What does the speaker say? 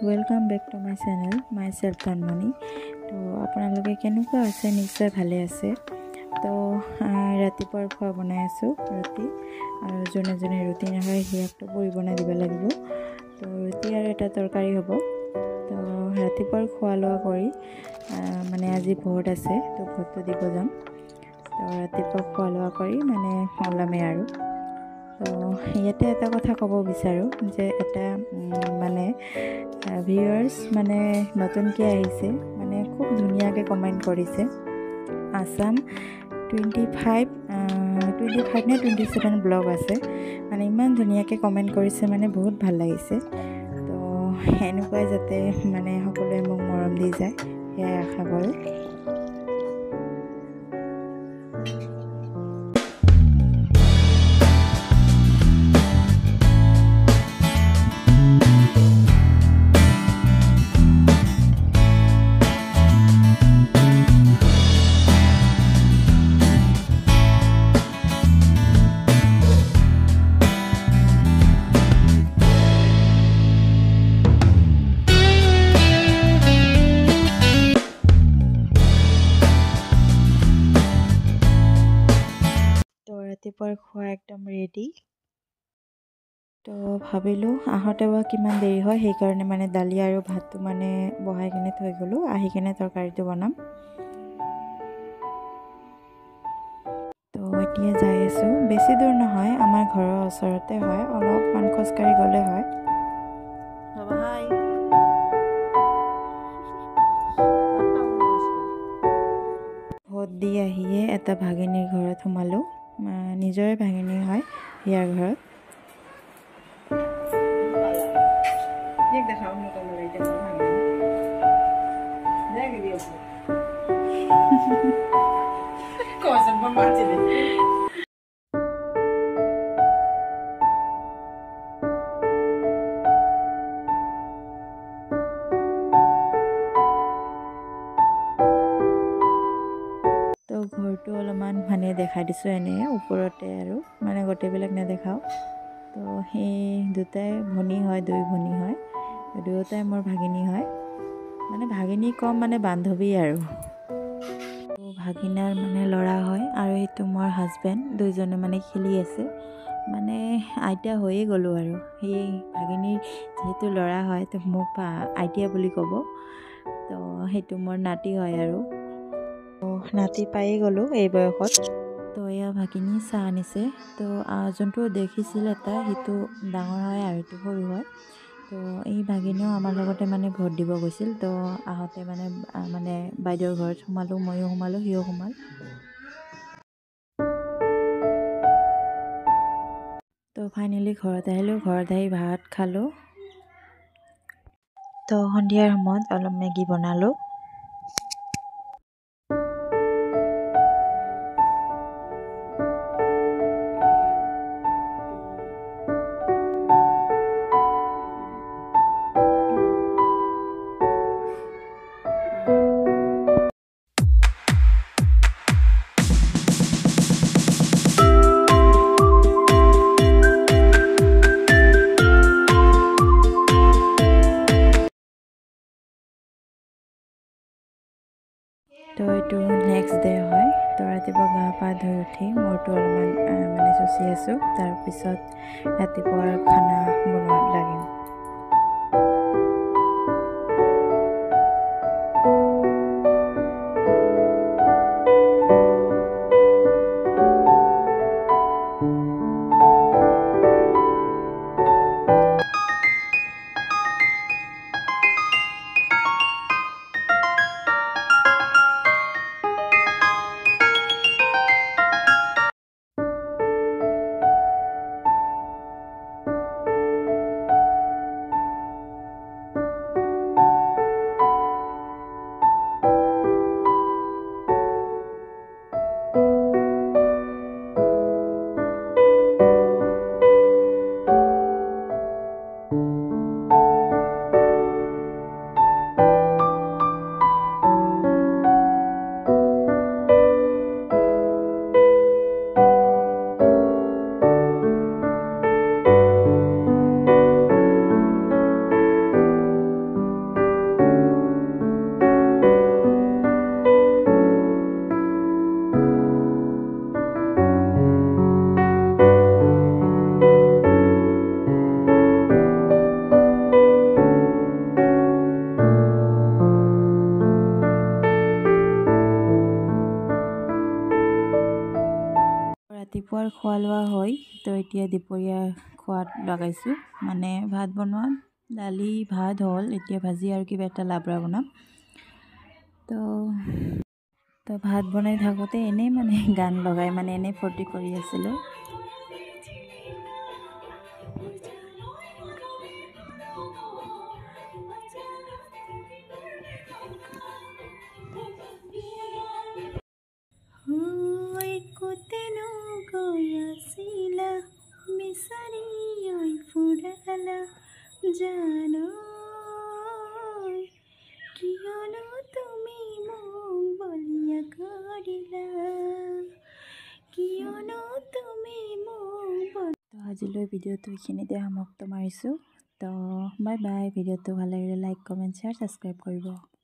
Welcome back to my channel my self তন্মণি। তো আপোনালোকে কেনেকুৱা আছে? নিশ্চয় ভালে আছে। তো ৰাতিপুৱাৰ খোৱা বনাই আছোঁ, ৰুটি। আৰু যোনে যোনে ৰুটি নাখায় সিহঁতক পুৰি বনাই দিব লাগিব। তো ৰুটি আৰু এটা তৰকাৰী হ'ব। তো ৰাতিপুৱাৰ খোৱা লোৱা কৰি মানে আজি ভোট আছে, তো ভোটটো দিব যাম। তো ৰাতিপুৱা খোৱা লোৱা কৰি মানে ওলামেই আৰু। তো ইয়াতে এটা কথা ক'ব বিচাৰোঁ যে এটা মানে ভিউৱাৰ্ছ মানে নতুনকৈ আহিছে, মানে খুব ধুনীয়াকৈ কমেণ্ট কৰিছে। আছাম 25 নে 27 ব্লগ আছে, মানে ইমান ধুনীয়াকৈ কমেণ্ট কৰিছে, মানে বহুত ভাল লাগিছে। তো এনেকুৱাই যাতে মানে সকলোৱে মোক মৰম দি যায়, সেয়াই আশা কৰোঁ। ৰাতিপুৱাৰ খোৱা একদম ৰেডি। তো ভাবিলোঁ আহোঁতে বা কিমান দেৰি হয়, সেইকাৰণে মানে দালি আৰু ভাতটো মানে বহাই কিনে থৈ গ'লোঁ, আহি কিনে তৰকাৰীটো বনাম। তো এতিয়া যাই আছোঁ, বেছি দূৰ নহয়, আমাৰ ঘৰৰ ওচৰতে হয়, অলপমান খোজকাঢ়ি গ'লে হয়। ভোট দি আহিয়ে এটা ভাগিনীৰ ঘৰত সোমালোঁ, নিজৰে ভাগিনী হয়, ইয়াৰ ঘৰত। তো ঘৰটো অলপমান মানে দেখাই দিছোঁ এনেই ওপৰতে, আৰু মানে গোটেইবিলাক নেদেখাওঁ। তো সেই দুটাই ভনী হয়, দুই ভনী হয়, দুয়োটাই মোৰ ভাগিনী হয়, মানে ভাগিনী কম মানে বান্ধৱী আৰু। তো ভাগিনাৰ মানে ল'ৰা হয়, আৰু সেইটো মোৰ হাজবেণ্ড, দুইজনে মানে খেলি আছে, মানে আইতা হৈয়ে গ'লোঁ আৰু। সেই ভাগিনীৰ যিহেতু ল'ৰা হয়, তো মোক আইতা বুলি ক'ব। তো সেইটো মোৰ নাতি হয় আৰু। নাতি পায়ে গ'লোঁ এই বয়সত। তো এয়া ভাগিনী চাহ আনিছে। তো যোনটো দেখিছিল এটা, সেইটো ডাঙৰ হয় আৰু সেইটো সৰু হয়। তো এই ভাগিনীও আমাৰ লগতে মানে ভোট দিব গৈছিল। তো আহোঁতে মানে বাইদেউৰ ঘৰত সোমালোঁ, ময়ো সোমালোঁ, সিও সোমাল। তো ফাইনেলি ঘৰত আহিলোঁ, ঘৰত আহি ভাত খালোঁ। তো সন্ধিয়াৰ সময়ত অলপ মেগী বনালোঁ। তো এইটো নেক্সট ডে হয়। তো ৰাতিপুৱা গা পা ধুই উঠি মূৰটো অলপমান মানে চুচি আছোঁ, তাৰপিছত ৰাতিপুৱাৰ খানা বনোৱাত লাগিম। ৰাতিপুৱাৰ খোৱা লোৱা হয় তো এতিয়া দুপৰীয়া খোৱাত লগাইছোঁ মানে ভাত বনোৱা দালি ভাত হ'ল এতিয়া ভাজি আৰু কিবা এটা লাবৰা বনাম তো ভাত বনাই থাকোঁতে এনেই মানে গান লগাই মানে এনেই ফূৰ্তি কৰি আছিলোঁ কোতেনো গৈ আছিলা বিচাৰি ঐ ফুৰালা জানো কিয়নো তুমি মোক বলিয়া কৰিলা কিয়নো তুমি মোক তো আজিলৈ ভিডিঅ'টো এইখিনিতে সমাপ্ত মাৰিছোঁ তো বাই বাই ভিডিঅ'টো ভাল লাগিলে লাইক কমেণ্ট শ্বেয়াৰ ছাবস্ক্ৰাইব কৰিব